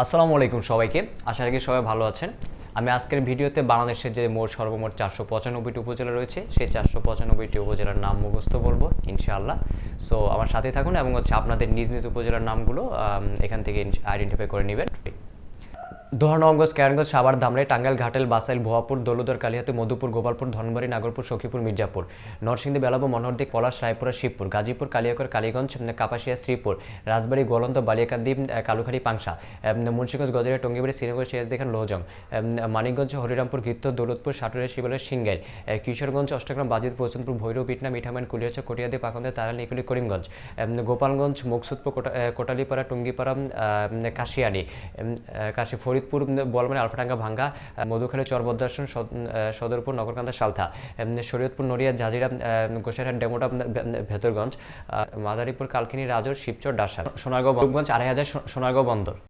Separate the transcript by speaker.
Speaker 1: আসসালামু আলাইকুম সবাইকে। আশা রাখি সবাই ভালো আছেন। আমি আজকের ভিডিওতে বাংলাদেশের যে সর্বমোট 495টি উপজেলা রয়েছে সেই 495টি উপজেলার নাম মুখস্থ বলবো ইনশাআল্লাহ। সো আমার সাথে থাকুন এবং আপনাদের নিজ নিজ উপজেলার নামগুলো এখান থেকে আইডেন্টিফাই করে নেবেন। দোহানগঞ্জ, কেরানীগঞ্জ, সাভার, ধামরাই, টাঙ্গাইল, ঘাটাইল, বাসাইল, ভুয়াপুর, দৌলতদিয়া, কালিহাতী, মধুপুর, গোপালপুর, ধনবাড়ী, নাগরপুর, সখীপুর, মির্জাপুর, নরসিংদী, বেলাবো, মনোহরদী, পলাশ, রায়পুরা, শিবপুর, গাজীপুর, কালিয়াকৈর, কালীগঞ্জ, কাপাসিয়া, শ্রীপুর, রাজবাড়ী, গোলন্দ, বালিয়াকান্দি, কালুখালী, পাংশা, মুন্সিগঞ্জ, গজরিয়া, টঙ্গিবাড়ি, শ্রীনগর, সিরাজদিখান, লোহজং, মানিকগঞ্জ, হরিরামপুর, গীত্ত, দৌলতপুর, সাটুরিয়া, শিবালয়, সিংগাইর, কিশোরগঞ্জ, অষ্টগ্রাম, বাজিত, পশ্চিমপুর, ভৈরব, ইটনা, মিঠামইন, কুলিয়াচক, কটিয়াদি, পাকন্দে, তারাল, নিকুলি, করিমগঞ্জ, গোপালগঞ্জ, মুকসুদপুর, কোটালীপাড়া, টুঙ্গিপাড়া, কাশিয়ানী, কাশী, ফরিদপুর, বলমারী, আলফাডাঙ্গা, ভাঙ্গা, মধুখালী, চরবদ্রাসন, সদরপুর, নগরকান্দা, সালথা, শরীয়তপুর, নড়িয়া, জাজিরা, গোসাইরহাট, ডেমোটা, ভেতরগঞ্জ, মাদারীপুর, কালকিনি, রাজর, শিবচর, ডাসার, সোনারগাঁও, রূপগঞ্জ, 2500, সোনারগাঁও বন্দর।